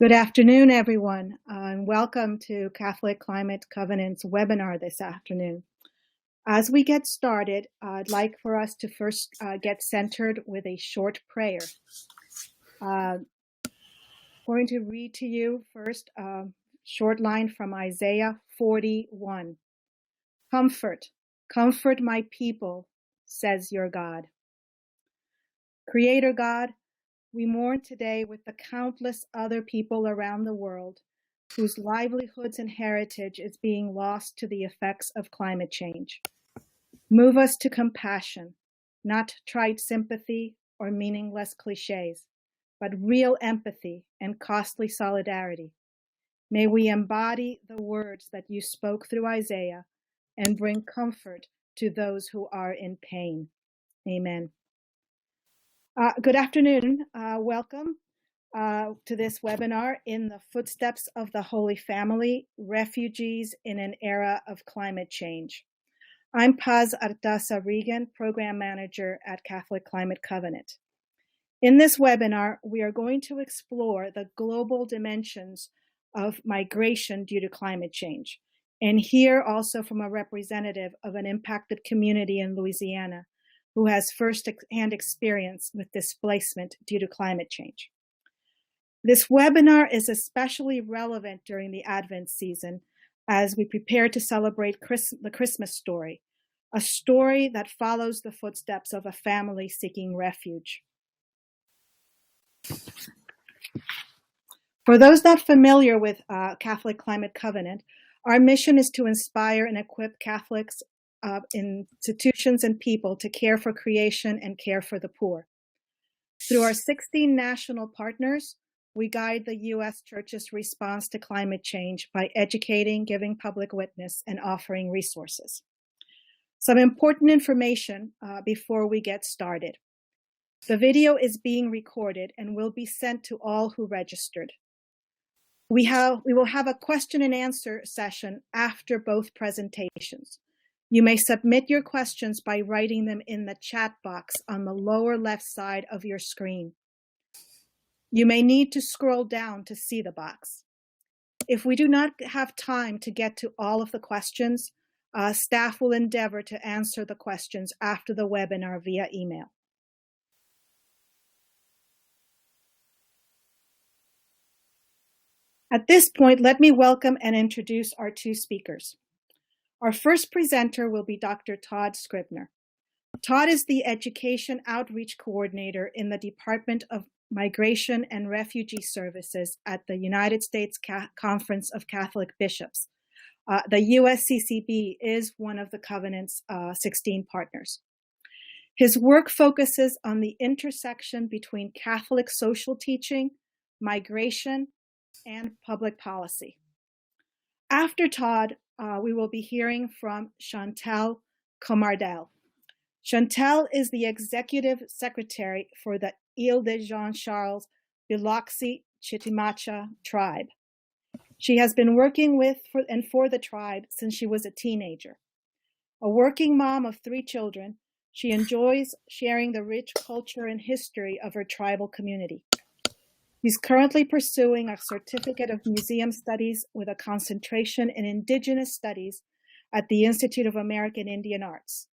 Good afternoon, everyone, and welcome to Catholic Climate Covenant's webinar this afternoon. As we get started, I'd like for us to first get centered with a short prayer. I'm going to read to you first a short line from Isaiah 41. Comfort, comfort my people, says your God. Creator God, we mourn today with the countless other people around the world whose livelihoods and heritage is being lost to the effects of climate change. Move us to compassion, not trite sympathy or meaningless cliches, but real empathy and costly solidarity. May we embody the words that you spoke through Isaiah and bring comfort to those who are in pain. Amen. Good afternoon. Welcome to this webinar, In the Footsteps of the Holy Family, Refugees in an Era of Climate Change. I'm Paz Artaza-Regan, Program Manager at Catholic Climate Covenant. In this webinar, we are going to explore the global dimensions of migration due to climate change, and hear also from a representative of an impacted community in Louisiana who has first-hand experience with displacement due to climate change. This webinar is especially relevant during the Advent season as we prepare to celebrate the Christmas story, a story that follows the footsteps of a family seeking refuge. For those not familiar with Catholic Climate Covenant, our mission is to inspire and equip Catholics, institutions, and people to care for creation and care for the poor. Through our 16 national partners, we guide the U.S. Church's response to climate change by educating, giving public witness, and offering resources. Some important information before we get started. The video is being recorded and will be sent to all who registered. We will have a question and answer session after both presentations. You may submit your questions by writing them in the chat box on the lower left side of your screen. You may need to scroll down to see the box. If we do not have time to get to all of the questions, staff will endeavor to answer the questions after the webinar via email. At this point, let me welcome and introduce our two speakers. Our first presenter will be Dr. Todd Scribner. Todd is the Education Outreach Coordinator in the Department of Migration and Refugee Services at the United States Conference of Catholic Bishops. The USCCB is one of the Covenant's 16 partners. His work focuses on the intersection between Catholic social teaching, migration, and public policy. After Todd, we will be hearing from Chantel Comardelle. Chantel is the Executive Secretary for the Ile de Jean-Charles Biloxi-Chitimacha tribe. She has been working with and for the tribe since she was a teenager. A working mom of 3 children, she enjoys sharing the rich culture and history of her tribal community. She's currently pursuing a Certificate of Museum Studies with a concentration in Indigenous Studies at the Institute of American Indian Arts.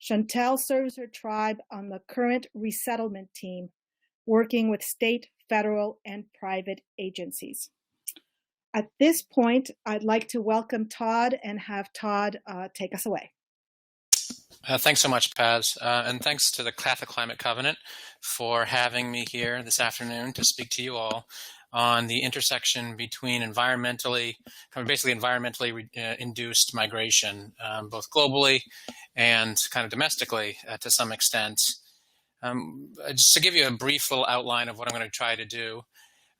Chantel serves her tribe on the current resettlement team, working with state, federal, and private agencies. At this point, I'd like to welcome Todd and have Todd take us away. Thanks so much, Paz, and thanks to the Catholic Climate Covenant for having me here this afternoon to speak to you all on the intersection between environmentally induced migration, both globally and kind of domestically to some extent. Just to give you a brief little outline of what I'm going to try to do,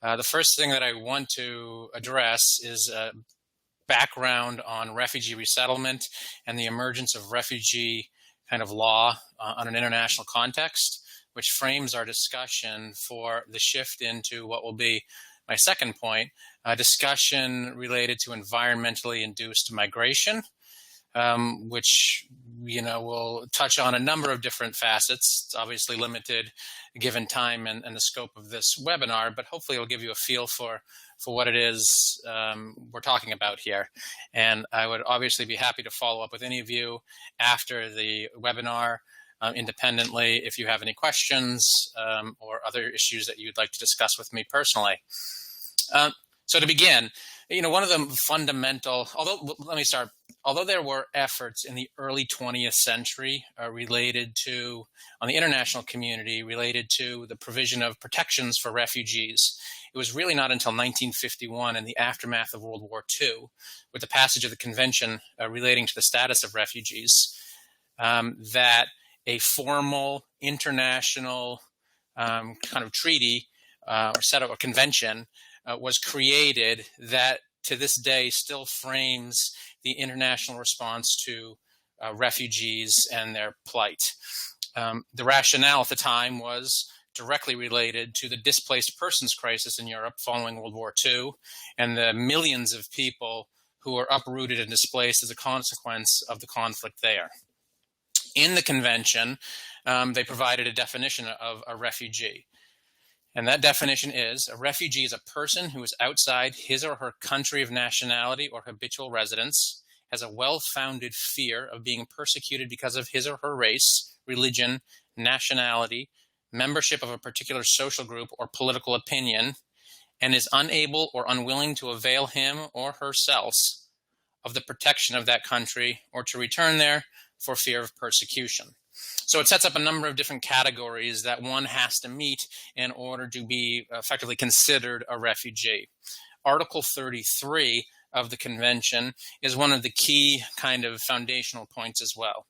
the first thing that I want to address is background on refugee resettlement and the emergence of refugee kind of law on an international context, which frames our discussion for the shift into what will be my second point, a discussion related to environmentally induced migration, which we'll touch on a number of different facets. It's obviously limited given time and the scope of this webinar, but hopefully it'll give you a feel for what it is we're talking about here. And I would obviously be happy to follow up with any of you after the webinar independently if you have any questions or other issues that you'd like to discuss with me personally. So to begin, one of the fundamental, although there were efforts in the early 20th century related to, on the international community, related to the provision of protections for refugees, it was really not until 1951 in the aftermath of World War II, with the passage of the Convention relating to the status of refugees, that a formal international kind of treaty or set up a convention was created that to this day still frames the international response to refugees and their plight. The rationale at the time was directly related to the displaced persons crisis in Europe following World War II and the millions of people who were uprooted and displaced as a consequence of the conflict there. In the convention, they provided a definition of a refugee. And that definition is, a refugee is a person who is outside his or her country of nationality or habitual residence, has a well-founded fear of being persecuted because of his or her race, religion, nationality, membership of a particular social group or political opinion, and is unable or unwilling to avail him or herself of the protection of that country or to return there for fear of persecution. So it sets up a number of different categories that one has to meet in order to be effectively considered a refugee. Article 33 of the convention is one of the key kind of foundational points as well.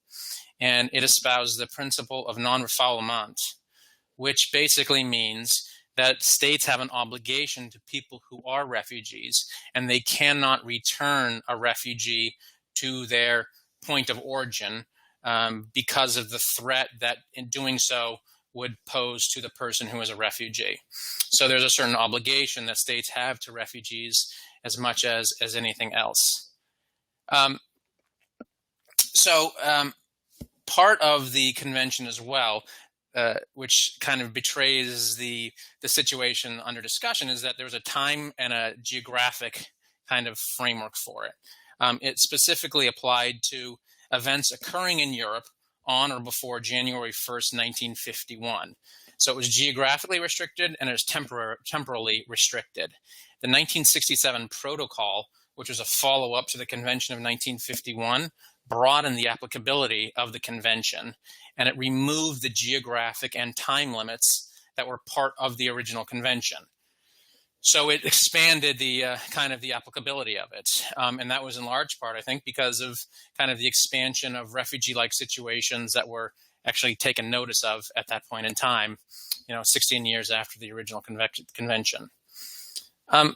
And it espouses the principle of non-refoulement, which basically means that states have an obligation to people who are refugees, and they cannot return a refugee to their point of origin because of the threat that in doing so would pose to the person who is a refugee. So there's a certain obligation that states have to refugees as much as anything else. Part of the convention as well, which kind of betrays the situation under discussion, is that there's a time and a geographic kind of framework for it. It specifically applied to events occurring in Europe on or before January 1st, 1951. So it was geographically restricted and it was temporally restricted. The 1967 protocol, which was a follow-up to the Convention of 1951, broadened the applicability of the convention, and it removed the geographic and time limits that were part of the original convention. So it expanded the kind of the applicability of it. And that was in large part, I think, because of kind of the expansion of refugee-like situations that were actually taken notice of at that point in time, 16 years after the original convention. On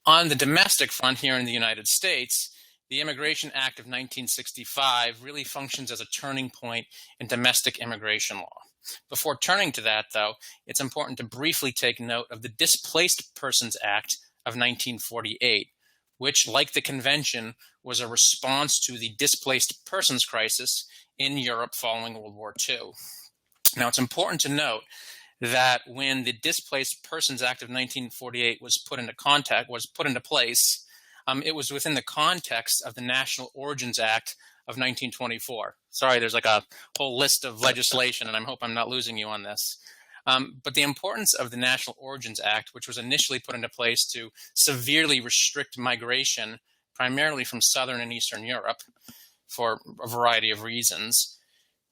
the domestic front here in the United States, the Immigration Act of 1965 really functions as a turning point in domestic immigration law. Before turning to that, though, it's important to briefly take note of the Displaced Persons Act of 1948, which, like the convention, was a response to the displaced persons crisis in Europe following World War II. Now, it's important to note that when the Displaced Persons Act of 1948 was put into place, it was within the context of the National Origins Act of 1924. Sorry, there's like a whole list of legislation, and I hope I'm not losing you on this. But the importance of the National Origins Act, which was initially put into place to severely restrict migration, primarily from Southern and Eastern Europe, for a variety of reasons,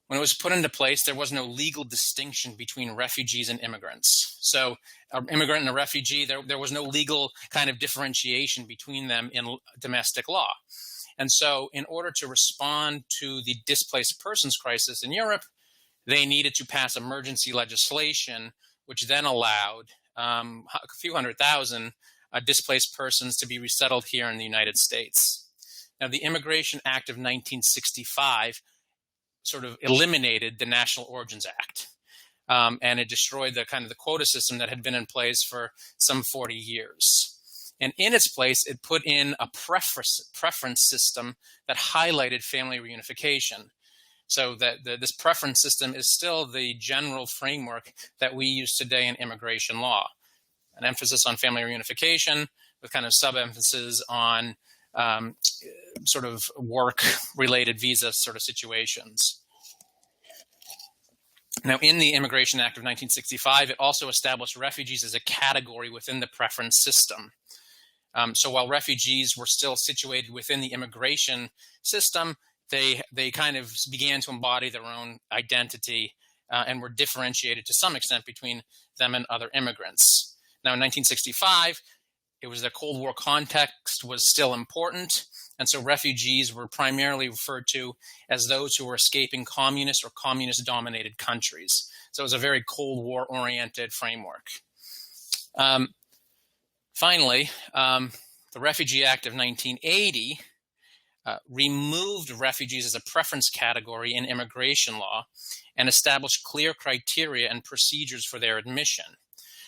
when it was put into place, there was no legal distinction between refugees and immigrants. So an immigrant and a refugee, there was no legal kind of differentiation between them in domestic law. And so in order to respond to the displaced persons crisis in Europe, they needed to pass emergency legislation, which then allowed a few 100,000 displaced persons to be resettled here in the United States. Now, the Immigration Act of 1965 sort of eliminated the National Origins Act, and it destroyed the kind of the quota system that had been in place for some 40 years. And in its place, it put in a preference system that highlighted family reunification. So that this preference system is still the general framework that we use today in immigration law. An emphasis on family reunification with kind of sub-emphasis on sort of work-related visa sort of situations. Now, in the Immigration Act of 1965, it also established refugees as a category within the preference system. So while refugees were still situated within the immigration system, they kind of began to embody their own identity and were differentiated to some extent between them and other immigrants. Now, in 1965, it was the Cold War context was still important, and so refugees were primarily referred to as those who were escaping communist or communist-dominated countries. So it was a very Cold War-oriented framework. Finally, the Refugee Act of 1980 removed refugees as a preference category in immigration law and established clear criteria and procedures for their admission.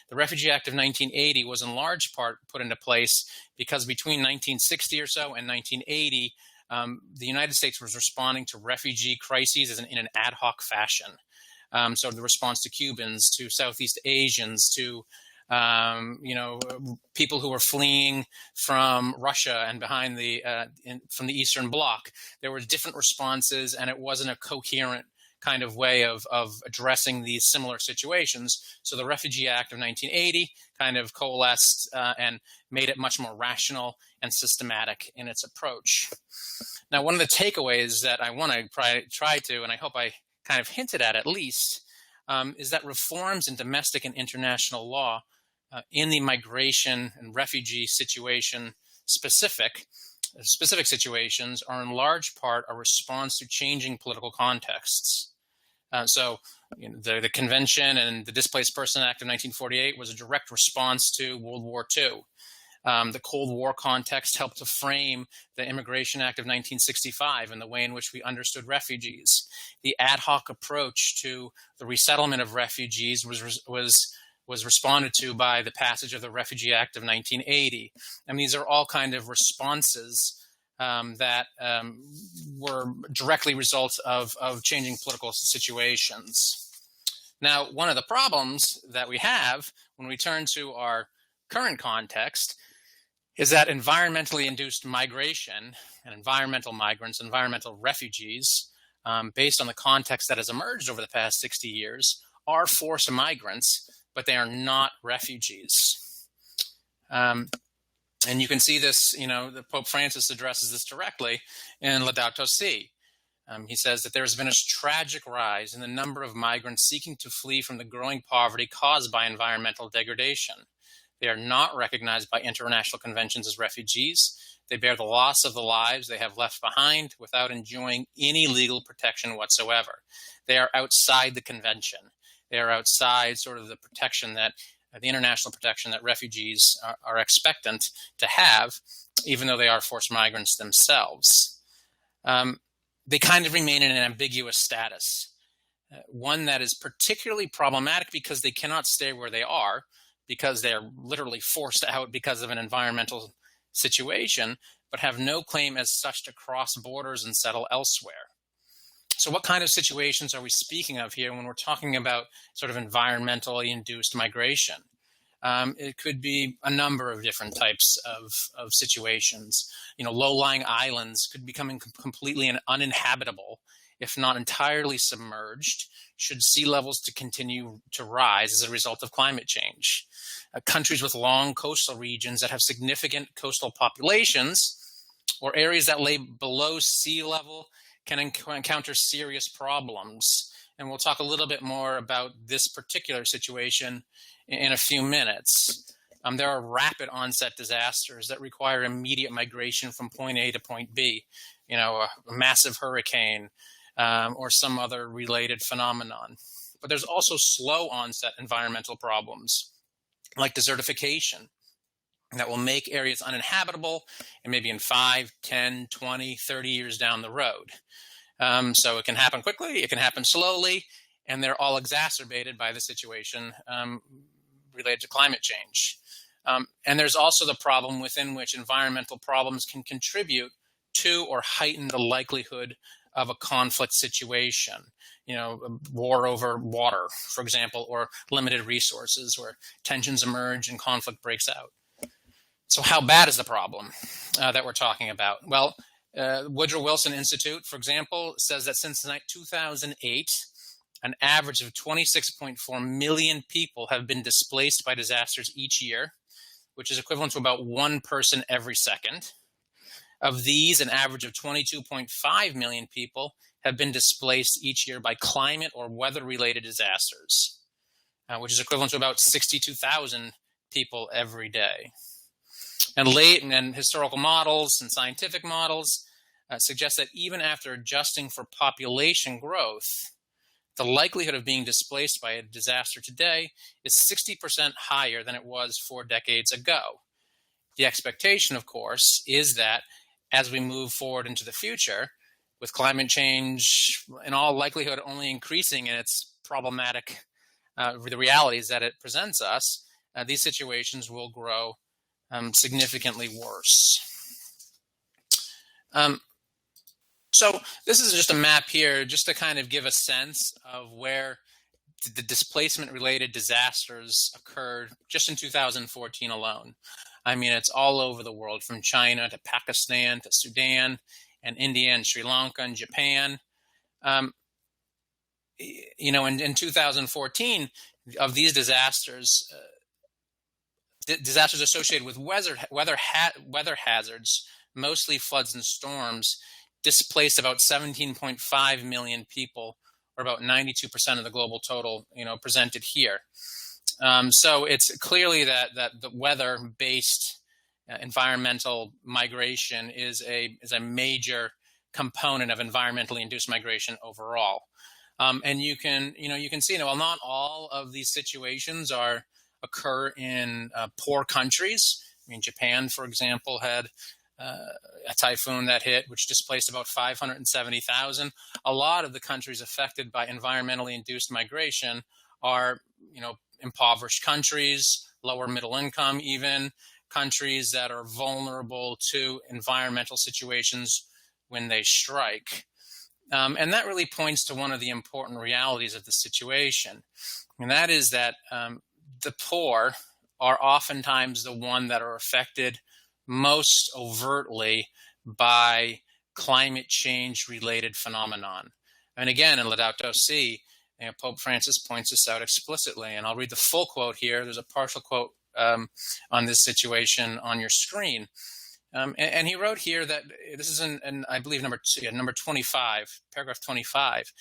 The Refugee Act of 1980 was in large part put into place because between 1960 or so and 1980, the United States was responding to refugee crises in an ad hoc fashion. So the response to Cubans, to Southeast Asians, to people who were fleeing from Russia and behind from the Eastern Bloc, there were different responses, and it wasn't a coherent kind of way of addressing these similar situations. So the Refugee Act of 1980 kind of coalesced and made it much more rational and systematic in its approach. Now, one of the takeaways that I want to try to, and I hope I kind of hinted at least, is that reforms in domestic and international law in the migration and refugee situation specific situations are in large part a response to changing political contexts. The Convention and the Displaced Person Act of 1948 was a direct response to World War II. The Cold War context helped to frame the Immigration Act of 1965 and the way in which we understood refugees. The ad hoc approach to the resettlement of refugees was responded to by the passage of the Refugee Act of 1980. And these are all kind of responses that were directly results of changing political situations. Now, one of the problems that we have when we turn to our current context is that environmentally induced migration and environmental migrants, environmental refugees, based on the context that has emerged over the past 60 years, are forced migrants, but they are not refugees. And you can see this, the Pope Francis addresses this directly in Laudato Si. He says that there has been a tragic rise in the number of migrants seeking to flee from the growing poverty caused by environmental degradation. They are not recognized by international conventions as refugees. They bear the loss of the lives they have left behind without enjoying any legal protection whatsoever. They are outside the convention. They are outside sort of the protection that the international protection that refugees are expectant to have, even though they are forced migrants themselves. They kind of remain in an ambiguous status, one that is particularly problematic because they cannot stay where they are, because they are literally forced out because of an environmental situation, but have no claim as such to cross borders and settle elsewhere. So what kind of situations are we speaking of here when we're talking about sort of environmentally induced migration? It could be a number of different types of situations. Low-lying islands could become completely uninhabitable, if not entirely submerged, should sea levels to continue to rise as a result of climate change. Countries with long coastal regions that have significant coastal populations or areas that lay below sea level can encounter serious problems. And we'll talk a little bit more about this particular situation in a few minutes. There are rapid onset disasters that require immediate migration from point A to point B, a massive hurricane or some other related phenomenon. But there's also slow onset environmental problems like desertification that will make areas uninhabitable and maybe in 5, 10, 20, 30 years down the road. So it can happen quickly, it can happen slowly, and they're all exacerbated by the situation related to climate change. And there's also the problem within which environmental problems can contribute to or heighten the likelihood of a conflict situation, a war over water, for example, or limited resources where tensions emerge and conflict breaks out. So how bad is the problem that we're talking about? Well, Woodrow Wilson Institute, for example, says that since 2008, an average of 26.4 million people have been displaced by disasters each year, which is equivalent to about one person every second. Of these, an average of 22.5 million people have been displaced each year by climate or weather-related disasters, which is equivalent to about 62,000 people every day. And historical models and scientific models suggest that even after adjusting for population growth, the likelihood of being displaced by a disaster today is 60% higher than it was 4 decades ago. The expectation, of course, is that as we move forward into the future, with climate change in all likelihood only increasing in its problematic, the realities that it presents us, these situations will grow significantly worse. So this is just a map here just to kind of give a sense of where the displacement-related disasters occurred just in 2014 alone. I mean, it's all over the world, from China to Pakistan to Sudan and India and Sri Lanka and Japan. In 2014, of these disasters, disasters associated with weather hazards, mostly floods and storms, displaced about 17.5 million people, or about 92% of the global total, presented here. So it's clearly that the weather-based environmental migration is a major component of environmentally induced migration overall. And you can see, while not all of these situations occur in poor countries. I mean, Japan, for example, had a typhoon that hit, which displaced about 570,000. A lot of the countries affected by environmentally induced migration are, impoverished countries, lower middle income, even countries that are vulnerable to environmental situations when they strike. And that really points to one of the important realities of the situation. And that is that the poor are oftentimes the one that are affected most overtly by climate change related phenomenon. And again, in Laudato Si, Pope Francis points this out explicitly. And I'll read the full quote here. There's a partial quote on this situation on your screen. And he wrote here that this is in I believe, number 25, paragraph 25.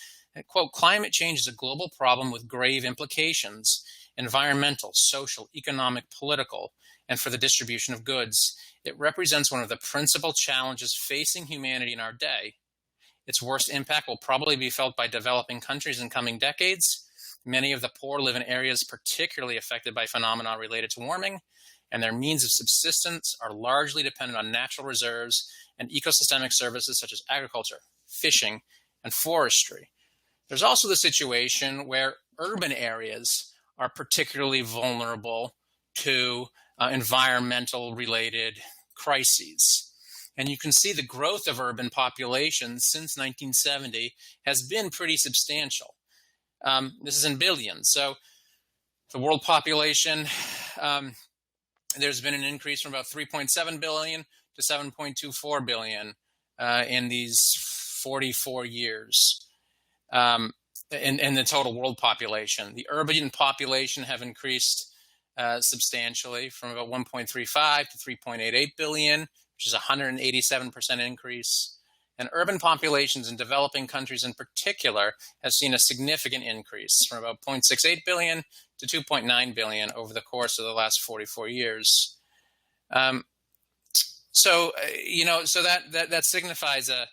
Quote, "Climate change is a global problem with grave implications, environmental, social, economic, political, and for the distribution of goods. It represents one of the principal challenges facing humanity in our day. Its worst impact will probably be felt by developing countries in coming decades. Many of the poor live in areas particularly affected by phenomena related to warming, and their means of subsistence are largely dependent on natural reserves and ecosystemic services such as agriculture, fishing, and forestry. There's also the situation where urban areas are particularly vulnerable to environmental related crises. And you can see the growth of urban populations since 1970 has been pretty substantial. This is in billions. So the world population, there's been an increase from about 3.7 billion to 7.24 billion in these 44 years in the total world population. The urban population have increased substantially from about 1.35 to 3.88 billion, which is a 187% increase. And urban populations in developing countries in particular has seen a significant increase from about 0.68 billion to 2.9 billion over the course of the last 44 years. So that signifies a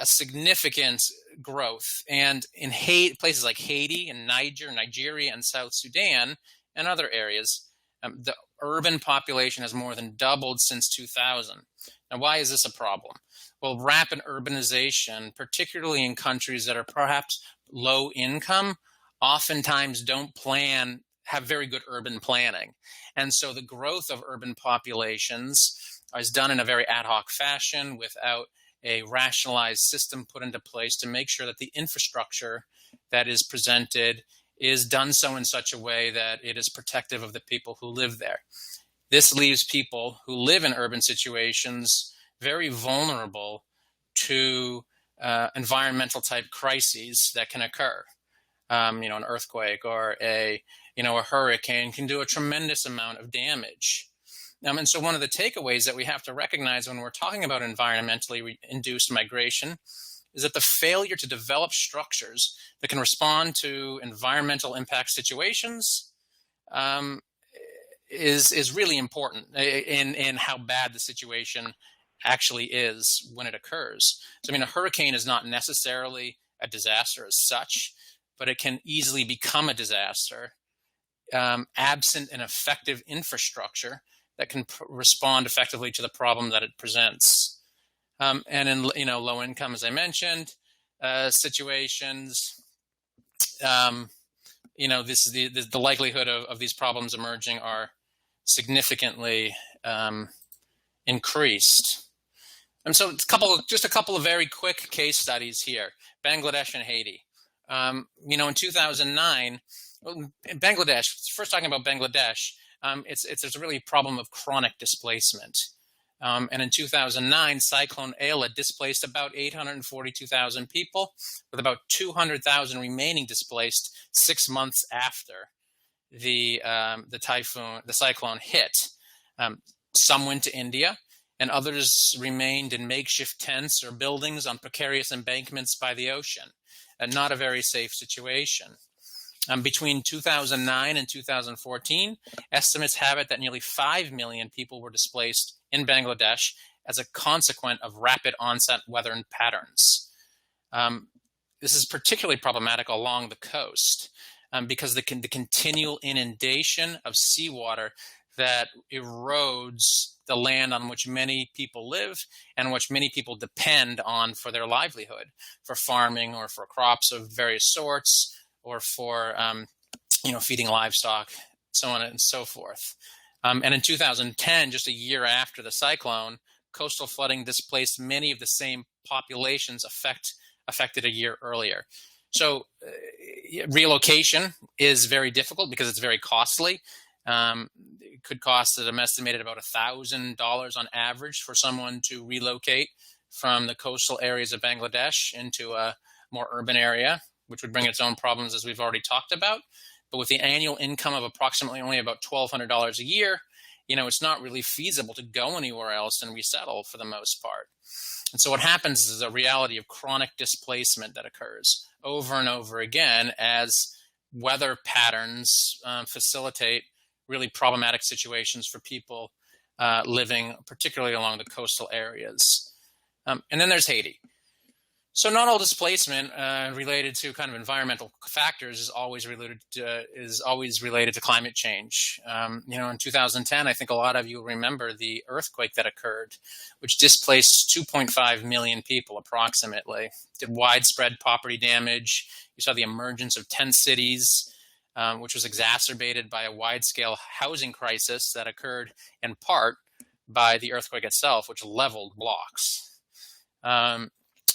significant growth. And in places like Haiti and Nigeria and South Sudan and other areas, the urban population has more than doubled since 2000. Now, why is this a problem? Well, rapid urbanization, particularly in countries that are perhaps low income, oftentimes don't have very good urban planning. And so the growth of urban populations is done in a very ad hoc fashion without a rationalized system put into place to make sure that the infrastructure that is presented is done so in such a way that it is protective of the people who live there. This leaves people who live in urban situations very vulnerable to environmental type crises that can occur. An earthquake or a hurricane can do a tremendous amount of damage. And so one of the takeaways that we have to recognize when we're talking about environmentally induced migration is that the failure to develop structures that can respond to environmental impact situations is really important in how bad the situation actually is when it occurs. So, a hurricane is not necessarily a disaster as such, but it can easily become a disaster absent an effective infrastructure that can respond effectively to the problem that it presents. And in low income, as I mentioned, situations, the likelihood of these problems emerging are significantly increased. And so just a couple of very quick case studies here. Bangladesh and Haiti. In 2009, in Bangladesh, first talking about Bangladesh, there's a really problem of chronic displacement. And in 2009, Cyclone Ayla displaced about 842,000 people, with about 200,000 remaining displaced 6 months after the cyclone hit. Some went to India, and others remained in makeshift tents or buildings on precarious embankments by the ocean. Not a very safe situation. Between 2009 and 2014, estimates have it that nearly 5 million people were displaced in Bangladesh as a consequence of rapid onset weather patterns. This is particularly problematic along the coast because the continual inundation of seawater that erodes the land on which many people live and which many people depend on for their livelihood, for farming or for crops of various sorts, or for feeding livestock, so on and so forth. And in 2010, just a year after the cyclone, coastal flooding displaced many of the same populations affected a year earlier. So relocation is very difficult because it's very costly. It could cost, I'm estimated, about $1,000 on average for someone to relocate from the coastal areas of Bangladesh into a more urban area, which would bring its own problems, as we've already talked about. But with the annual income of approximately only about $1,200 a year, it's not really feasible to go anywhere else and resettle for the most part. And so what happens is a reality of chronic displacement that occurs over and over again as weather patterns facilitate really problematic situations for people living particularly along the coastal areas. And then there's Haiti. So not all displacement related to kind of environmental factors is always related to climate change. In 2010, I think a lot of you remember the earthquake that occurred, which displaced 2.5 million people approximately, did widespread property damage. You saw the emergence of 10 cities, which was exacerbated by a wide-scale housing crisis that occurred in part by the earthquake itself, which leveled blocks.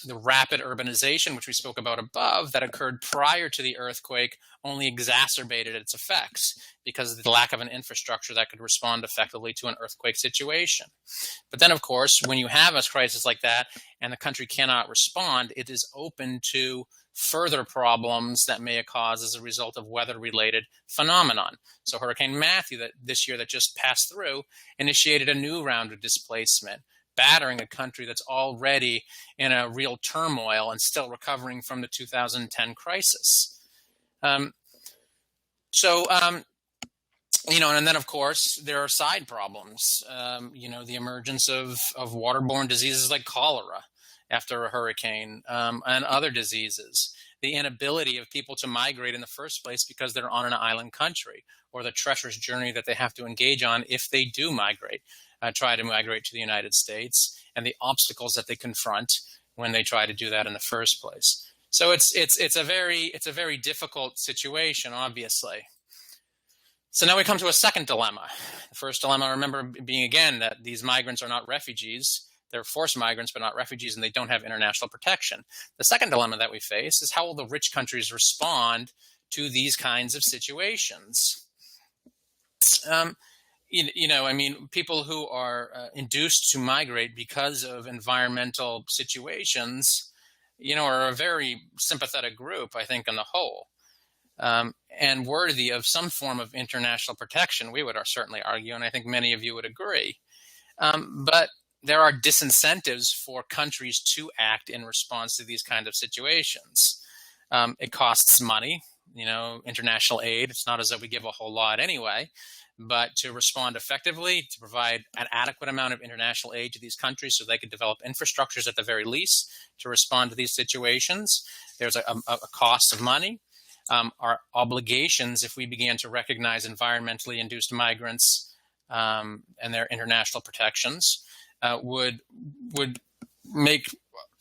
The rapid urbanization, which we spoke about above, that occurred prior to the earthquake only exacerbated its effects because of the lack of an infrastructure that could respond effectively to an earthquake situation. But then, of course, when you have a crisis like that and the country cannot respond, it is open to further problems that may cause as a result of weather-related phenomenon. So Hurricane Matthew this year that just passed through initiated a new round of displacement, battering a country that's already in a real turmoil and still recovering from the 2010 crisis. And then, of course, there are side problems. The emergence of waterborne diseases like cholera after a hurricane and other diseases. The inability of people to migrate in the first place because they're on an island country, or the treacherous journey that they have to engage on if they do migrate. Try to migrate to the United States, and the obstacles that they confront when they try to do that in the first place. So it's a very difficult situation, obviously. So now we come to a second dilemma. The first dilemma, remember, being again that these migrants are not refugees; they're forced migrants but not refugees, and they don't have international protection. The second dilemma that we face is how will the rich countries respond to these kinds of situations? I mean, people who are induced to migrate because of environmental situations, are a very sympathetic group, I think, on the whole, and worthy of some form of international protection, we would certainly argue, and I think many of you would agree. But there are disincentives for countries to act in response to these kind of situations. It costs money, international aid. It's not as though we give a whole lot anyway. But to respond effectively, to provide an adequate amount of international aid to these countries so they could develop infrastructures at the very least to respond to these situations, there's a cost of money. Our obligations, if we began to recognize environmentally induced migrants and their international protections, would make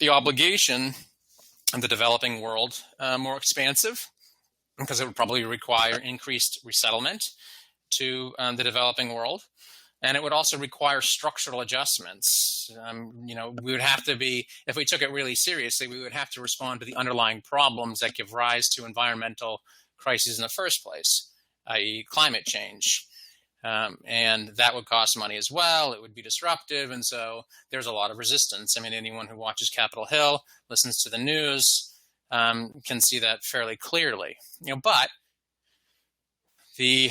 the obligation in the developing world more expansive, because it would probably require increased resettlement to the developing world. And it would also require structural adjustments. We would have to be, if we took it really seriously, we would have to respond to the underlying problems that give rise to environmental crises in the first place, i.e. climate change. And that would cost money as well. It would be disruptive. And so there's a lot of resistance. I mean, anyone who watches Capitol Hill, listens to the news, can see that fairly clearly. But the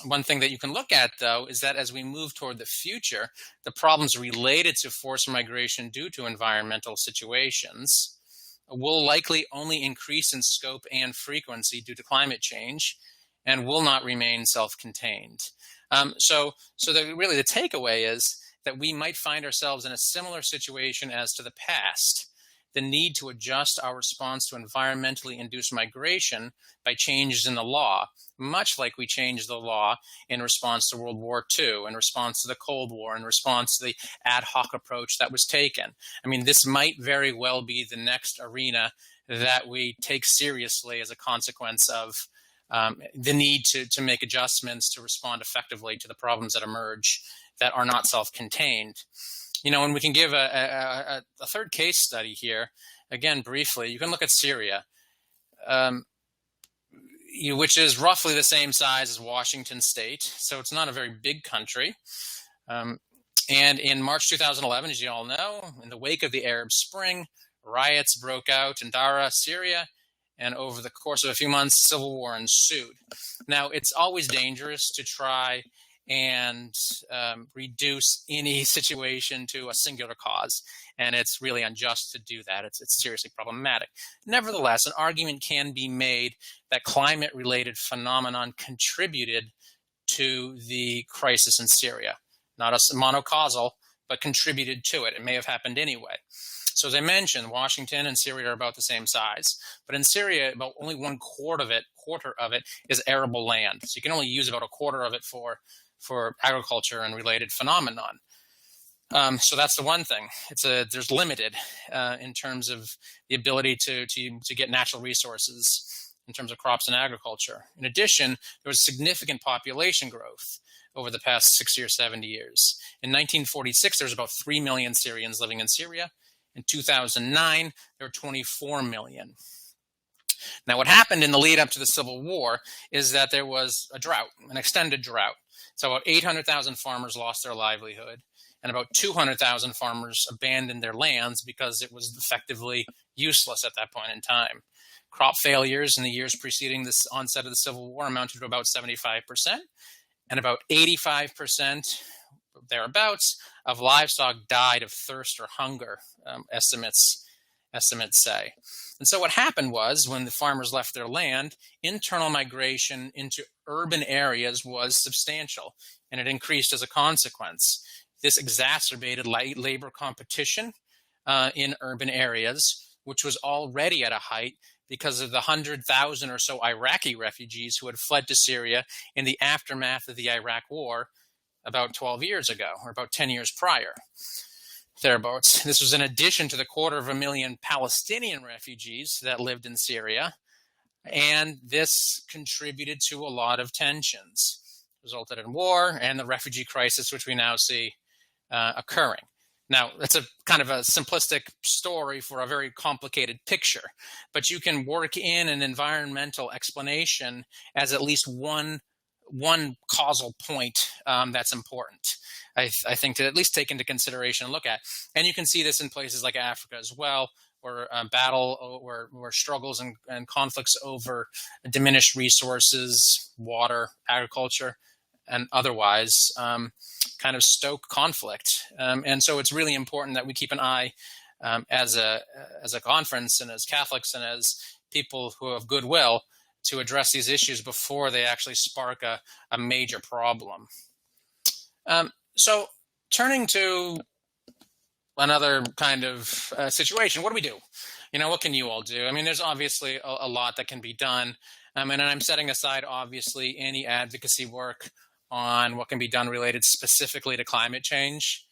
one thing that you can look at, though, is that as we move toward the future, the problems related to forced migration due to environmental situations will likely only increase in scope and frequency due to climate change and will not remain self-contained. So really the takeaway is that we might find ourselves in a similar situation as to the past. The need to adjust our response to environmentally induced migration by changes in the law, much like we changed the law in response to World War II, in response to the Cold War, in response to the ad hoc approach that was taken. I mean, this might very well be the next arena that we take seriously as a consequence of the need to make adjustments to respond effectively to the problems that emerge that are not self-contained. And we can give a third case study here. Again, briefly, you can look at Syria, which is roughly the same size as Washington State. So it's not a very big country. And in March 2011, as you all know, in the wake of the Arab Spring, riots broke out in Dara, Syria, and over the course of a few months, civil war ensued. Now, it's always dangerous to try and reduce any situation to a singular cause. And it's really unjust to do that. It's seriously problematic. Nevertheless, an argument can be made that climate-related phenomenon contributed to the crisis in Syria. Not a monocausal, but contributed to it. It may have happened anyway. So as I mentioned, Washington and Syria are about the same size. But in Syria, about only one quarter of it is arable land. So you can only use about a quarter of it for agriculture and related phenomenon. So that's the one thing. There's limited in terms of the ability to get natural resources in terms of crops and agriculture. In addition, there was significant population growth over the past 60 or 70 years. In 1946, there was about 3 million Syrians living in Syria. In 2009, there were 24 million. Now, what happened in the lead up to the Civil War is that there was a drought, an extended drought. So about 800,000 farmers lost their livelihood, and about 200,000 farmers abandoned their lands because it was effectively useless at that point in time. Crop failures in the years preceding the onset of the Civil War amounted to about 75%, and about 85%, thereabouts, of livestock died of thirst or hunger, estimates say. And so what happened was, when the farmers left their land, internal migration into urban areas was substantial, and it increased as a consequence. This exacerbated labor competition in urban areas, which was already at a height because of the 100,000 or so Iraqi refugees who had fled to Syria in the aftermath of the Iraq War about 12 years ago, or about 10 years prior. Thereabouts. This was in addition to the 250,000 Palestinian refugees that lived in Syria, and this contributed to a lot of tensions, resulted in war and the refugee crisis, which we now see occurring. Now, that's a kind of a simplistic story for a very complicated picture, but you can work in an environmental explanation as at least one causal point that's important. I think to at least take into consideration and look at. And you can see this in places like Africa as well, where where struggles and conflicts over diminished resources, water, agriculture, and otherwise kind of stoke conflict. And so it's really important that we keep an eye as a conference and as Catholics and as people who have goodwill to address these issues before they actually spark a major problem. So turning to another kind of situation, what do we do? What can you all do? I mean, there's obviously a lot that can be done. And I'm setting aside, obviously, any advocacy work on what can be done related specifically to climate change.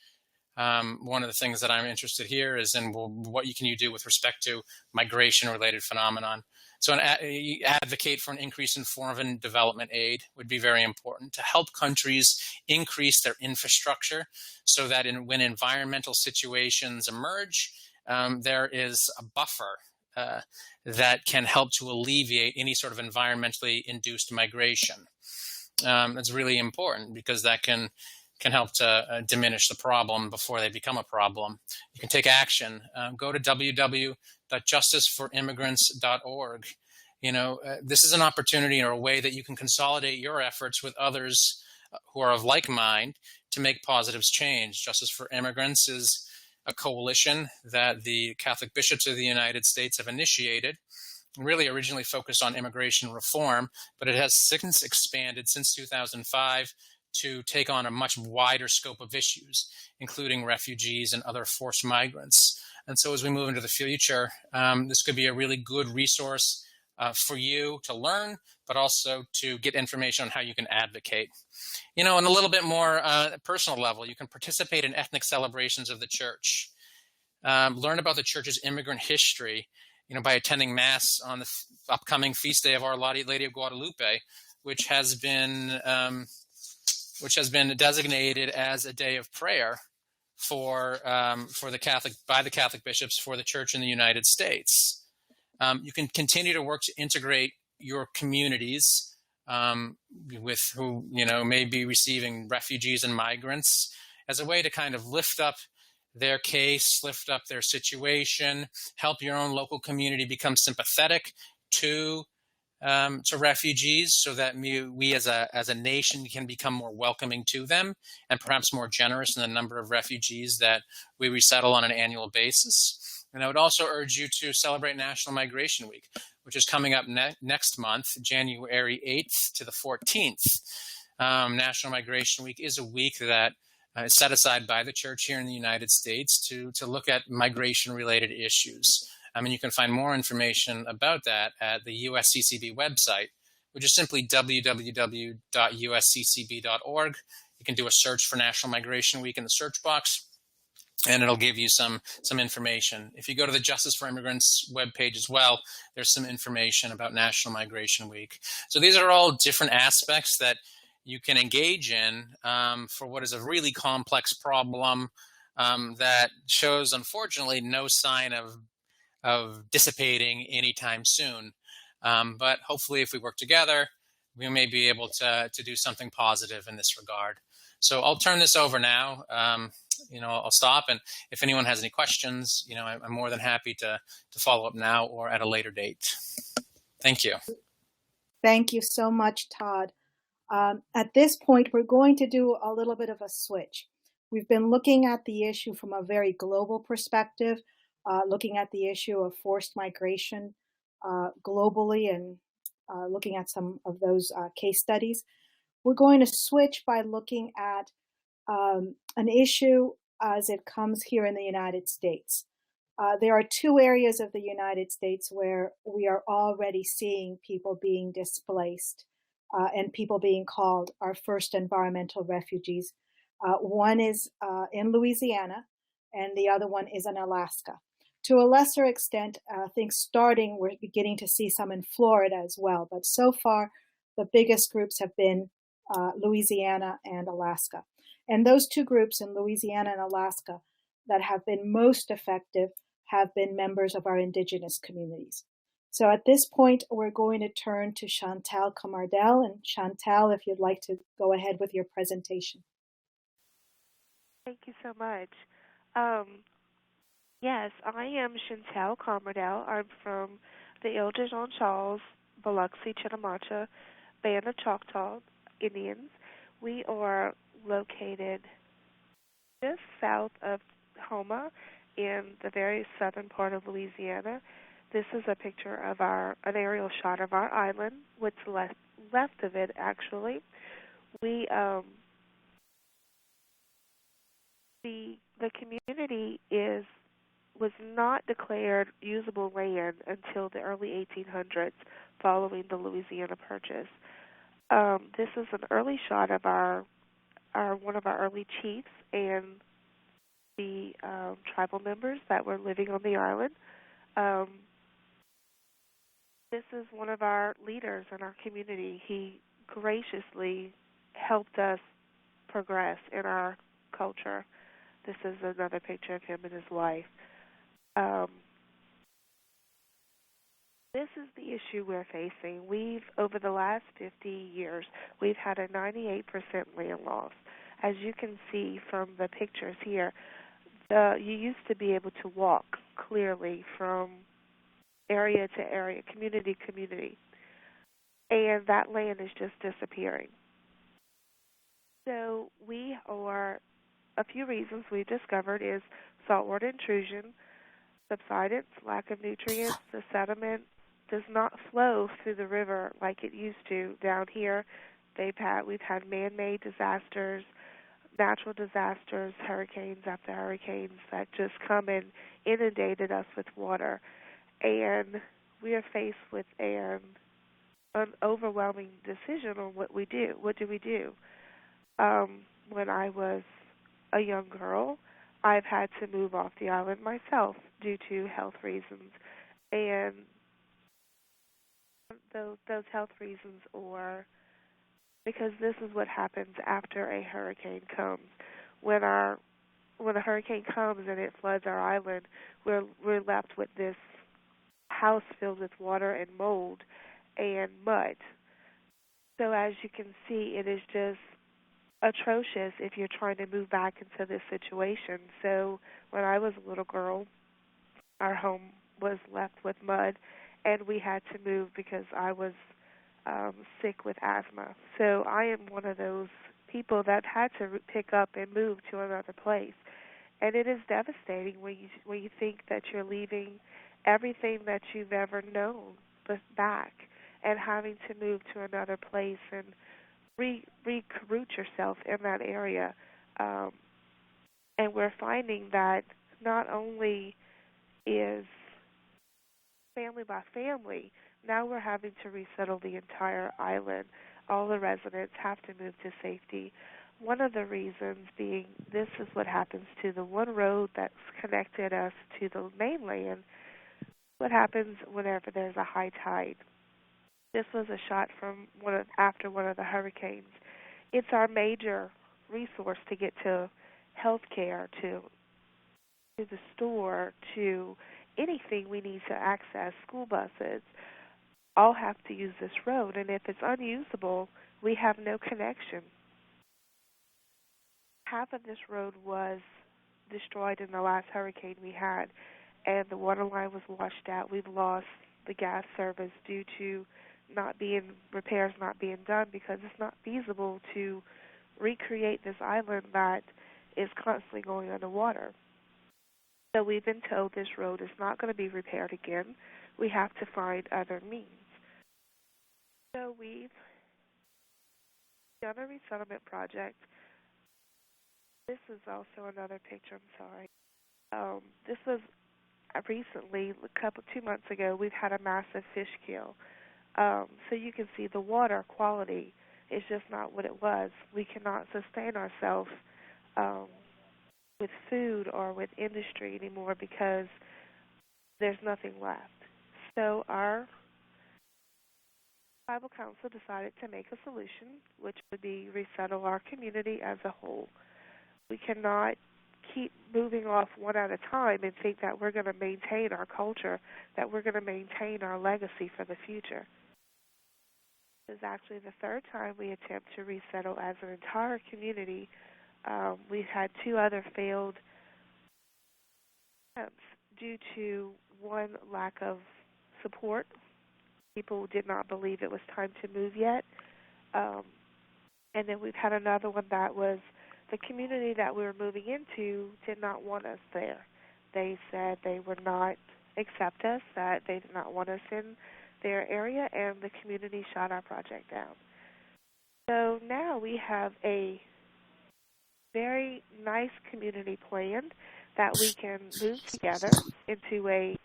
One of the things that I'm interested here is in what can you do with respect to migration-related phenomenon. So advocate for an increase in foreign development aid would be very important to help countries increase their infrastructure so that when environmental situations emerge, there is a buffer that can help to alleviate any sort of environmentally induced migration. That's really important because that can help to diminish the problem before they become a problem. You can take action. Go to www.justiceforimmigrants.org. This is an opportunity or a way that you can consolidate your efforts with others who are of like mind to make positive change. Justice for Immigrants is a coalition that the Catholic bishops of the United States have initiated, really originally focused on immigration reform, but it has since expanded since 2005 to take on a much wider scope of issues, including refugees and other forced migrants. And so as we move into the future, this could be a really good resource for you to learn, but also to get information on how you can advocate. On a little bit more personal level, you can participate in ethnic celebrations of the church. Learn about the church's immigrant history, by attending Mass on the upcoming feast day of Our Lady of Guadalupe, which has been designated as a day of prayer for the Catholic bishops for the Church in the United States. You can continue to work to integrate your communities with who may be receiving refugees and migrants as a way to kind of lift up their case, lift up their situation, help your own local community become sympathetic to refugees, so that we as a nation can become more welcoming to them and perhaps more generous in the number of refugees that we resettle on an annual basis. And I would also urge you to celebrate National Migration Week, which is coming up next month, January 8th to the 14th. National Migration Week is a week that is set aside by the Church here in the United States to look at migration-related issues. You can find more information about that at the USCCB website, which is simply www.usccb.org. You can do a search for National Migration Week in the search box, and it'll give you some information. If you go to the Justice for Immigrants webpage as well, there's some information about National Migration Week. So these are all different aspects that you can engage in for what is a really complex problem that shows, unfortunately, no sign of dissipating anytime soon. But hopefully, if we work together, we may be able to do something positive in this regard. So I'll turn this over now. I'll stop, and if anyone has any questions, I'm more than happy to follow up now or at a later date. Thank you. Thank you so much, Todd. At this point, we're going to do a little bit of a switch. We've been looking at the issue from a very global perspective, looking at the issue of forced migration globally and looking at some of those case studies. We're going to switch by looking at an issue as it comes here in the United States. There are two areas of the United States where we are already seeing people being displaced and people being called our first environmental refugees. One is in Louisiana, and the other one is in Alaska. To a lesser extent, I think we're beginning to see some in Florida as well. But so far, the biggest groups have been Louisiana and Alaska. And those two groups in Louisiana and Alaska, that have been most effective have been members of our indigenous communities. So at this point, we're going to turn to Chantel Comardelle. And Chantel, if you'd like to go ahead with your presentation. Thank you so much. Yes, I am Chantel Comardelle. I'm from the Ile-de-Jean-Charles, Biloxi-Chitimacha Band of Choctaw Indians. We are located just south of Houma in the very southern part of Louisiana. This is a picture of an aerial shot of our island, what's left of it actually. We the community was not declared usable land until the early 1800s, following the Louisiana Purchase. This is an early shot of one of our early chiefs and the tribal members that were living on the island. This is one of our leaders in our community. He graciously helped us progress in our culture. This is another picture of him and his wife. This is the issue we're facing. Over the last 50 years, we've had a 98% land loss. As you can see from the pictures here, you used to be able to walk clearly from area to area, community to community, and that land is just disappearing. So a few reasons we've discovered is saltwater intrusion, subsidence, lack of nutrients. The sediment does not flow through the river like it used to down here. We've had man-made disasters, natural disasters, hurricanes after hurricanes that just come and inundated us with water. And we are faced with an overwhelming decision on what we do. What do we do? When I was a young girl, I've had to move off the island myself due to health reasons. And those health reasons are because this is what happens after a hurricane comes. When a hurricane comes and it floods our island, we're left with this house filled with water and mold and mud. So as you can see, it is just atrocious if you're trying to move back into this situation. So when I was a little girl, our home was left with mud, and we had to move because I was sick with asthma. So I am one of those people that had to pick up and move to another place. And it is devastating when you think that you're leaving everything that you've ever known back and having to move to another place and root yourself in that area. And we're finding that not only is family by family, now we're having to resettle the entire island. All the residents have to move to safety. One of the reasons being this is what happens to the one road that's connected us to the mainland. What happens whenever there's a high tide? This was a shot from after one of the hurricanes. It's our major resource to get to health care, to the store, to anything we need to access, school buses, all have to use this road. And if it's unusable, we have no connection. Half of this road was destroyed in the last hurricane we had, and the water line was washed out. We've lost the gas service due to repairs not being done because it's not feasible to recreate this island that is constantly going underwater. So we've been told this road is not going to be repaired again. We have to find other means. So we've done a resettlement project. This is also another picture, I'm sorry. This was recently, 2 months ago, we've had a massive fish kill. So you can see the water quality is just not what it was. We cannot sustain ourselves with food or with industry anymore because there's nothing left. So our tribal council decided to make a solution, which would be resettle our community as a whole. We cannot keep moving off one at a time and think that we're going to maintain our culture, that we're going to maintain our legacy for the future. This is actually the third time we attempt to resettle as an entire community. We've had 2 other failed attempts due to, one, lack of support. People did not believe it was time to move yet. And then we've had another one that was the community that we were moving into did not want us there. They said they would not accept us, that they did not want us in their area, and the community shot our project down. So now we have a very nice community plan that we can move together into a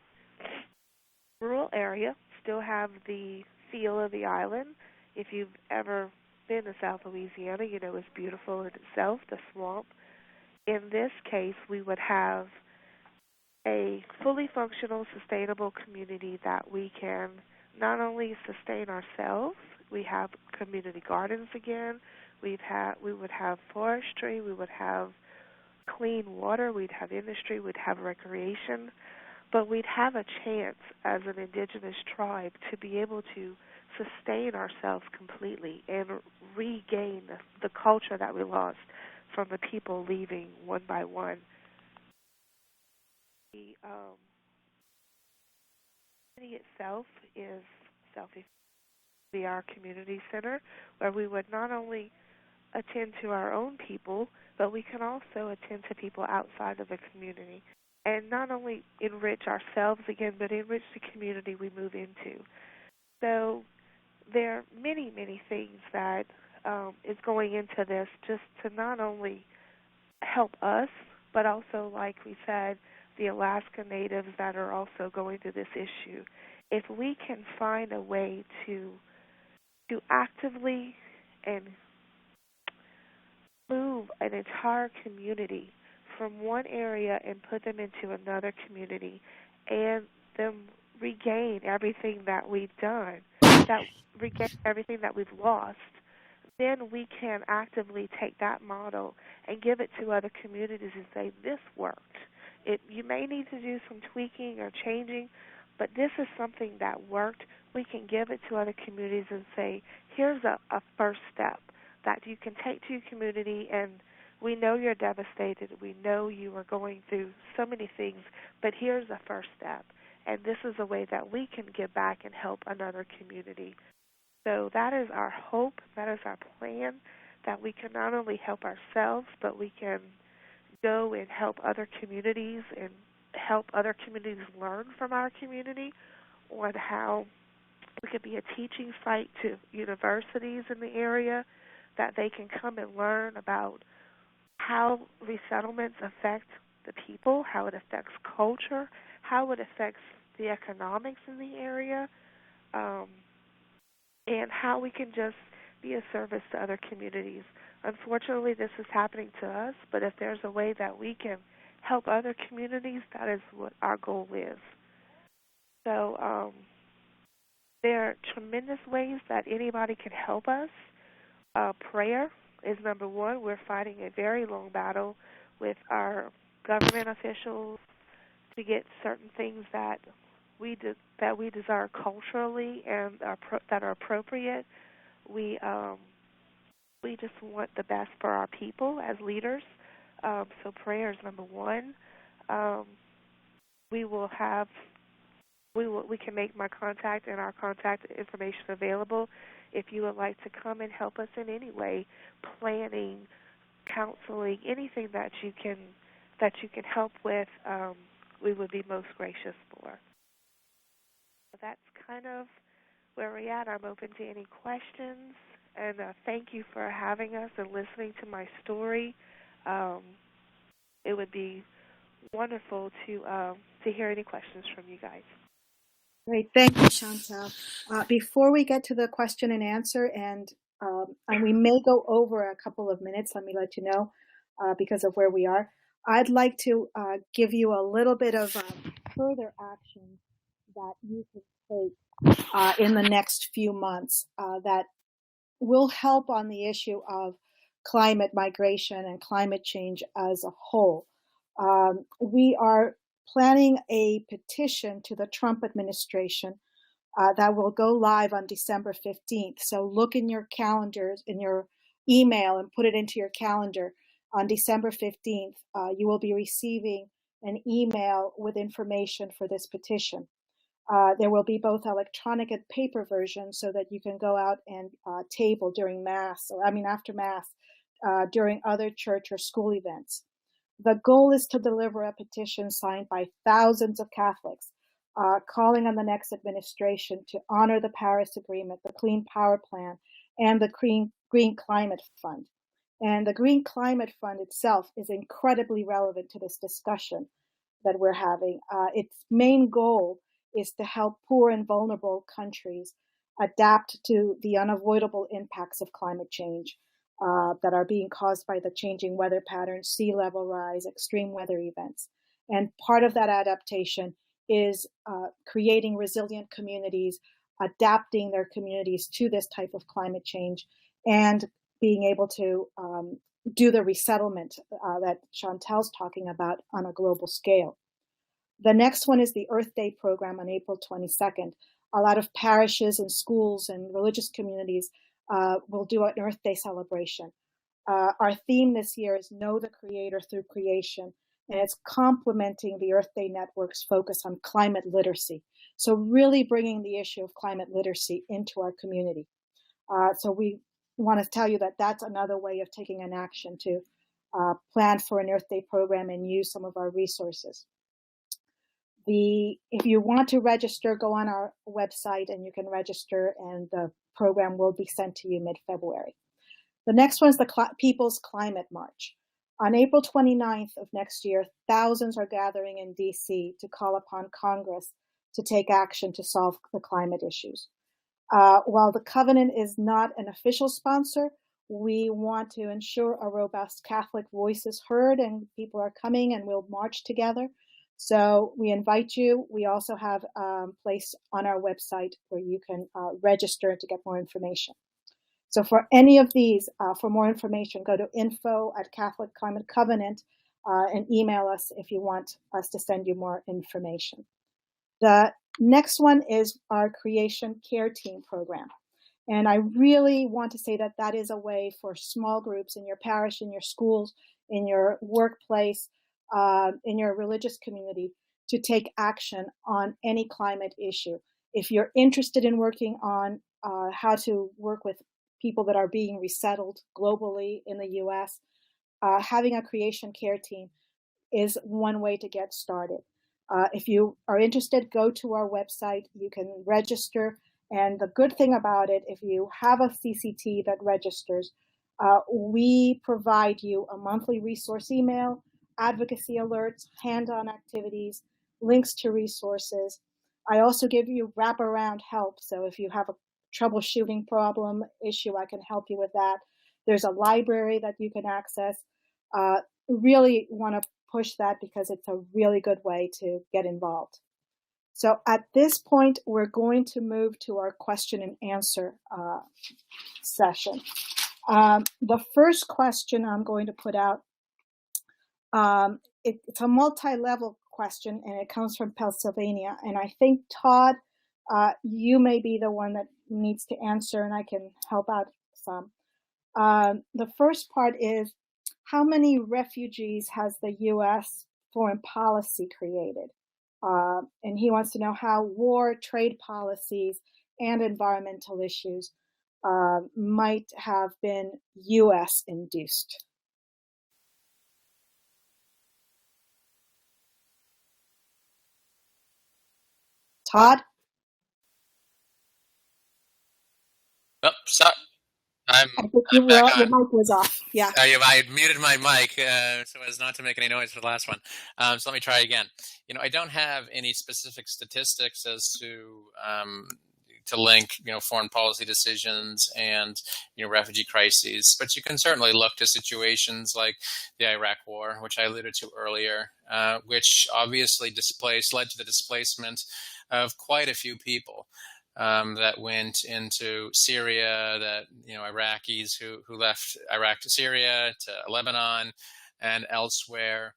rural area, still have the feel of the island. If you've ever been to South Louisiana, you know it's beautiful in itself, the swamp. In this case, we would have a fully functional, sustainable community that we can not only sustain ourselves, we have community gardens again, we would have forestry, we would have clean water, we'd have industry, we'd have recreation, but we'd have a chance as an indigenous tribe to be able to sustain ourselves completely and regain the culture that we lost from the people leaving one by one. The city itself is be our community center, where we would not only attend to our own people, but we can also attend to people outside of the community, and not only enrich ourselves again, but enrich the community we move into. So there are many, many things that is going into this, just to not only help us, but also, like we said, the Alaska Natives that are also going through this issue. If we can find a way to actively and move an entire community from one area and put them into another community, and them regain everything that we've done, that regain everything that we've lost, then we can actively take that model and give it to other communities and say, this worked. You may need to do some tweaking or changing, but this is something that worked. We can give it to other communities and say, here's a first step that you can take to your community, and we know you're devastated. We know you are going through so many things, but here's a first step. And this is a way that we can give back and help another community. So that is our hope, that is our plan, that we can not only help ourselves, but we can go and help other communities and help other communities learn from our community on how we could be a teaching site to universities in the area, that they can come and learn about how resettlements affect the people, how it affects culture, how it affects the economics in the area, and how we can just be a service to other communities. Unfortunately, this is happening to us, but if there's a way that we can help other communities, that is what our goal is. So there are tremendous ways that anybody can help us. Prayer is number one. We're fighting a very long battle with our government officials to get certain things that we desire culturally and that are appropriate. We just want the best for our people as leaders. So prayer is number one. We can make my contact and our contact information available if you would like to come and help us in any way, planning, counseling, anything that you can help with. We would be most gracious for. So that's kind of where we're at. I'm open to any questions, and thank you for having us and listening to my story. It would be wonderful to hear any questions from you guys. Great, thank you, Chantel. Before we get to the question and answer, and we may go over a couple of minutes, let me let you know, because of where we are, I'd like to give you a little bit of further action that you can take in the next few months that will help on the issue of climate migration and climate change as a whole. We are planning a petition to the Trump administration that will go live on December 15th. So look in your calendars, in your email, and put it into your calendar. On December 15th, you will be receiving an email with information for this petition. There will be both electronic and paper versions so that you can go out and table during Mass, after Mass, during other church or school events. The goal is to deliver a petition signed by thousands of Catholics, calling on the next administration to honor the Paris Agreement, the Clean Power Plan, and the Green Climate Fund. And the Green Climate Fund itself is incredibly relevant to this discussion that we're having. Its main goal is to help poor and vulnerable countries adapt to the unavoidable impacts of climate change that are being caused by the changing weather patterns, sea level rise, extreme weather events. And part of that adaptation is creating resilient communities, adapting their communities to this type of climate change, and being able to do the resettlement that Chantel's talking about on a global scale. The next one is the Earth Day program on April 22nd. A lot of parishes and schools and religious communities will do an Earth Day celebration. Our theme this year is Know the Creator Through Creation, and it's complementing the Earth Day Network's focus on climate literacy. So really bringing the issue of climate literacy into our community. So we want to tell you that that's another way of taking an action to plan for an Earth Day program and use some of our resources. If you want to register, go on our website and you can register, and the program will be sent to you mid-February. The next one is the People's Climate March. On April 29th of next year, thousands are gathering in DC to call upon Congress to take action to solve the climate issues. While the Covenant is not an official sponsor, we want to ensure a robust Catholic voice is heard and people are coming and we'll march together. So we invite you. We also have a place on our website where you can register to get more information. So for any of these, for more information, go to info@Catholic Climate Covenant and email us if you want us to send you more information. The next one is our Creation Care Team program. And I really want to say that that is a way for small groups in your parish, in your schools, in your workplace, in your religious community to take action on any climate issue. If you're interested in working on how to work with people that are being resettled globally in the US, having a Creation Care Team is one way to get started. If you are interested, go to our website. You can register. And the good thing about it, if you have a CCT that registers, we provide you a monthly resource email, advocacy alerts, hand-on activities, links to resources. I also give you wraparound help. So if you have a troubleshooting problem issue, I can help you with that. There's a library that you can access. Really want to push that because it's a really good way to get involved. So at this point, we're going to move to our question and answer session. The first question I'm going to put out, it's a multi-level question, and it comes from Pennsylvania. And I think, Todd, you may be the one that needs to answer, and I can help out some. The first part is, how many refugees has the U.S. foreign policy created? And he wants to know how war, trade policies, and environmental issues might have been U.S. induced. Todd? Oh, sorry. I'm back on. Your mic was off. Yeah. I had muted my mic so as not to make any noise for the last one. So let me try again. I don't have any specific statistics as to link, foreign policy decisions and, refugee crises. But you can certainly look to situations like the Iraq War, which I alluded to earlier, which obviously led to the displacement of quite a few people. That went into Syria, that Iraqis who left Iraq to Syria, to Lebanon, and elsewhere.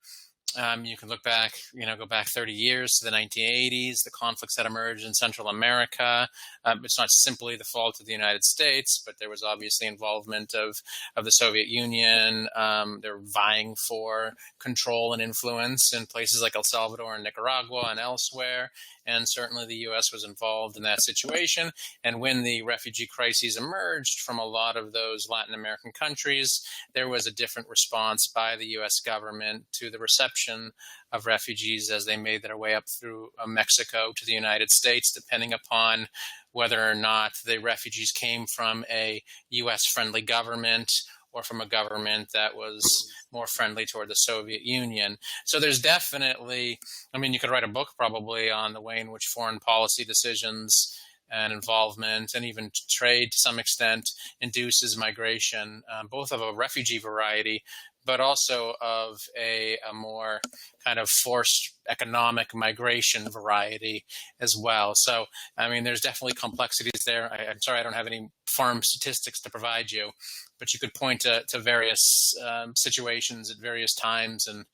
You can look back, go back 30 years to the 1980s, the conflicts that emerged in Central America. It's not simply the fault of the United States, but there was obviously involvement of the Soviet Union. They're vying for control and influence in places like El Salvador and Nicaragua and elsewhere. And certainly the U.S. was involved in that situation. And when the refugee crises emerged from a lot of those Latin American countries, there was a different response by the U.S. government to the reception of refugees as they made their way up through Mexico to the United States, depending upon whether or not the refugees came from a U.S.-friendly government or from a government that was more friendly toward the Soviet Union. So there's definitely, you could write a book probably on the way in which foreign policy decisions and involvement and even trade to some extent induces migration, both of a refugee variety, but also of a more kind of forced economic migration variety as well. So, there's definitely complexities there. I'm sorry I don't have any farm statistics to provide you, but you could point to various situations at various times, and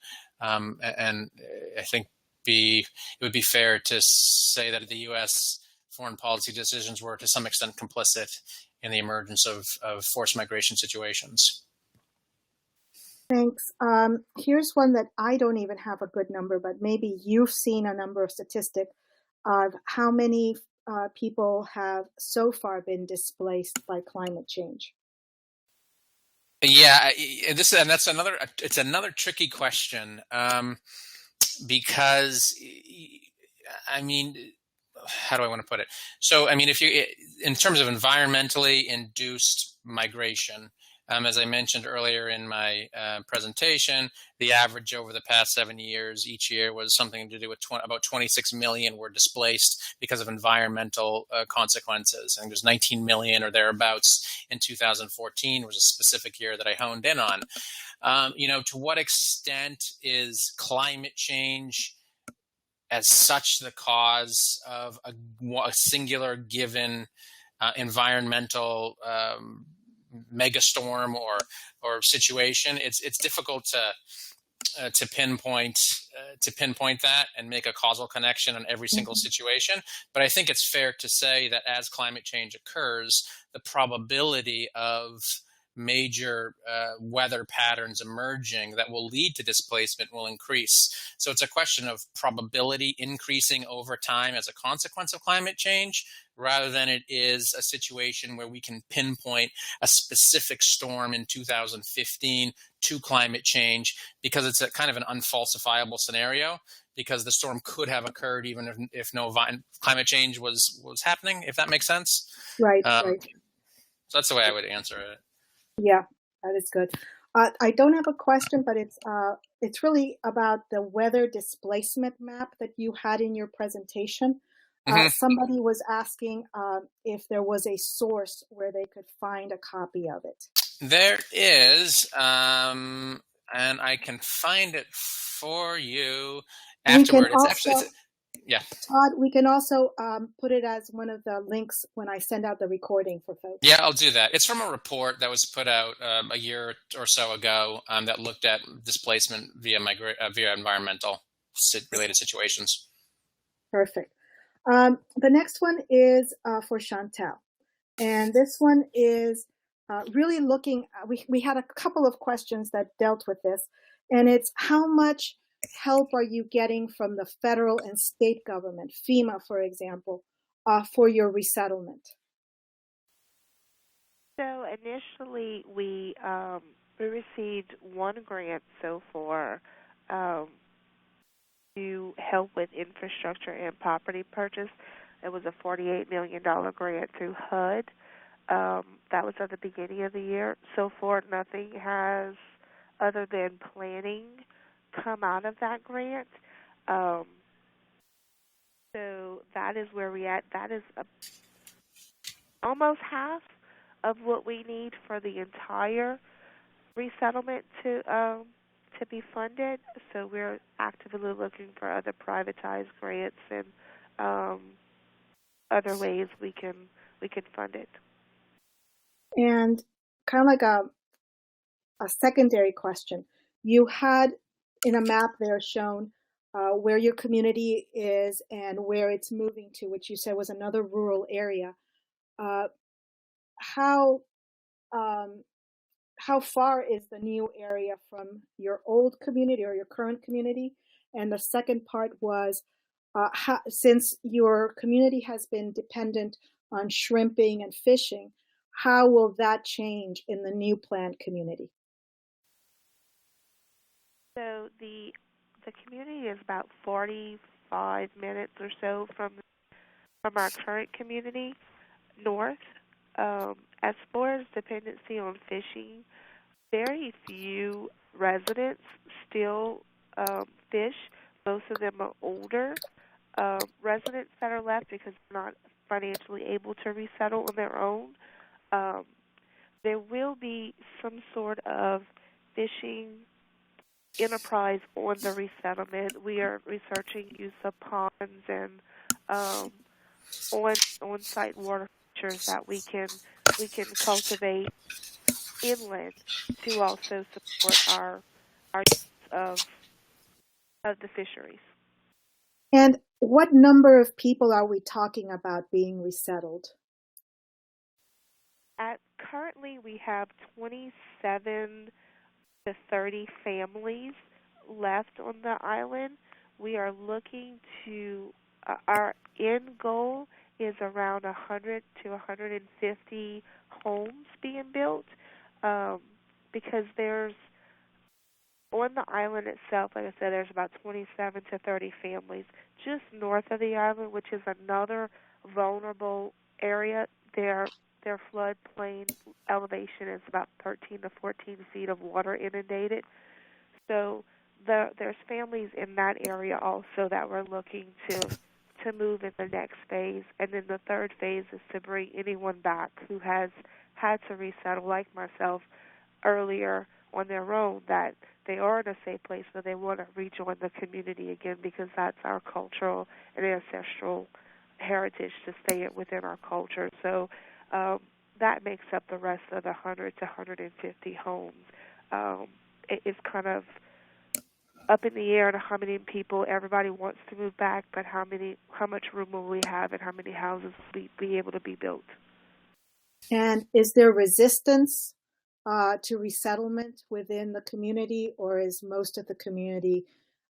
I think it would be fair to say that the U.S. foreign policy decisions were to some extent complicit in the emergence of forced migration situations. Thanks. Here's one that I don't even have a good number, but maybe you've seen a number of statistics of how many people have so far been displaced by climate change. Yeah, that's another tricky question, because how do I want to put it? So, if you, in terms of environmentally induced migration, as I mentioned earlier in my presentation, the average over the past 7 years, each year, was something to do with about 26 million were displaced because of environmental consequences. I think there's 19 million or thereabouts in 2014 was a specific year that I honed in on. To what extent is climate change as such the cause of a singular given environmental megastorm or situation? It's difficult to pinpoint that and make a causal connection on every single situation. But I think it's fair to say that as climate change occurs, the probability of major weather patterns emerging that will lead to displacement will increase. So it's a question of probability increasing over time as a consequence of climate change, rather than it is a situation where we can pinpoint a specific storm in 2015 to climate change, because it's a kind of an unfalsifiable scenario, because the storm could have occurred even if no climate change was happening, if that makes sense. Right, right. So that's the way I would answer it. Yeah, that is good. I don't have a question, but it's really about the weather displacement map that you had in your presentation. Somebody was asking if there was a source where they could find a copy of it. There is, and I can find it for you afterward. Yeah. Todd, we can also put it as one of the links when I send out the recording for folks. Yeah, I'll do that. It's from a report that was put out a year or so ago that looked at displacement via environmental related situations. Perfect. The next one is for Chantel. And this one is really looking, we had a couple of questions that dealt with this, and it's how much help are you getting from the federal and state government, FEMA, for example, for your resettlement? So initially we received one grant so far to help with infrastructure and property purchase. It was a $48 million grant through HUD. That was at the beginning of the year. So far, nothing has, other than planning, come out of that grant. So that is where we're at. That is almost half of what we need for the entire resettlement to be funded. So we're actively looking for other privatized grants and other ways we can fund it. And kind of like a secondary question, you had in a map there shown where your community is and where it's moving to, which you said was another rural area. How far is the new area from your old community or your current community? And the second part was, since your community has been dependent on shrimping and fishing, how will that change in the new planned community? So the community is about 45 minutes or so from our current community north. As far as dependency on fishing, very few residents still fish. Most of them are older residents that are left because they're not financially able to resettle on their own. There will be some sort of fishing enterprise on the resettlement. We are researching use of ponds and on-site water features that we can cultivate inland to also support our use of the fisheries. And what number of people are we talking about being resettled? Currently, we have 27 to 30 families left on the island. We are looking to, our end goal is around 100 to 150 homes being built because there's, on the island itself, like I said, there's about 27 to 30 families. Just north of the island, which is another vulnerable area, their floodplain elevation is about 13 to 14 feet of water inundated. So there's families in that area also that we're looking to move in the next phase. And then the third phase is to bring anyone back who has had to resettle, like myself, earlier on their own, that they are in a safe place, but they want to rejoin the community again because that's our cultural and ancestral heritage to stay within our culture. So that makes up the rest of the 100 to 150 homes. It's kind of up in the air to how many people everybody wants to move back, but how much room will we have and how many houses will be able to be built. And is there resistance to resettlement within the community, or is most of the community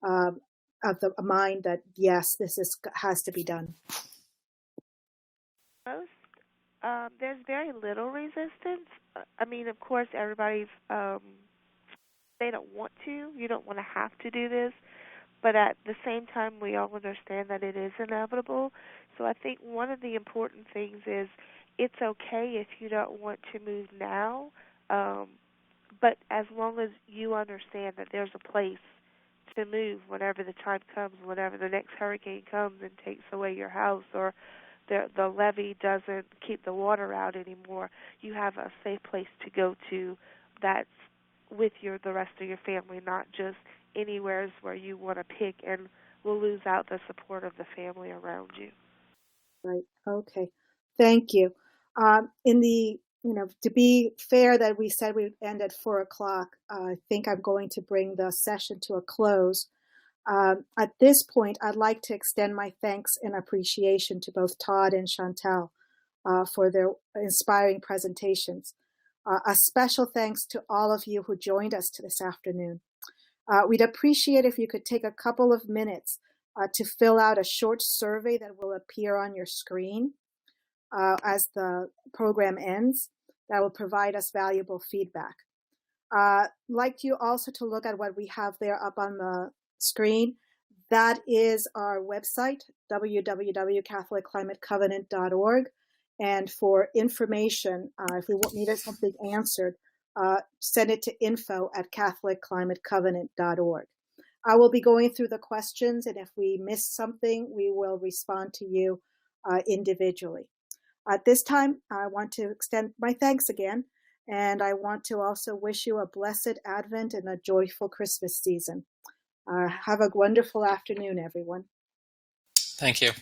of the mind that, yes, has to be done? There's very little resistance. I mean, of course, everybody's, they don't want to. You don't want to have to do this. But at the same time, we all understand that it is inevitable. So I think one of the important things is it's okay if you don't want to move now, but as long as you understand that there's a place to move whenever the time comes, whenever the next hurricane comes and takes away your house, or the levee doesn't keep the water out anymore, you have a safe place to go to that's with the rest of your family, not just anywhere where you want to pick and will lose out the support of the family around you. Right. Okay. Thank you. To be fair that we said we'd end at 4:00, I think I'm going to bring the session to a close. At this point, I'd like to extend my thanks and appreciation to both Todd and Chantel for their inspiring presentations. A special thanks to all of you who joined us this afternoon. We'd appreciate if you could take a couple of minutes to fill out a short survey that will appear on your screen as the program ends. That will provide us valuable feedback. I'd like you also to look at what we have there up on the screen. That is our website, www.catholicclimatecovenant.org. And for information, if we needed something answered, send it to info@catholicclimatecovenant.org. I will be going through the questions, and if we miss something, we will respond to you individually. At this time, I want to extend my thanks again, and I want to also wish you a blessed Advent and a joyful Christmas season. Have a wonderful afternoon, everyone. Thank you.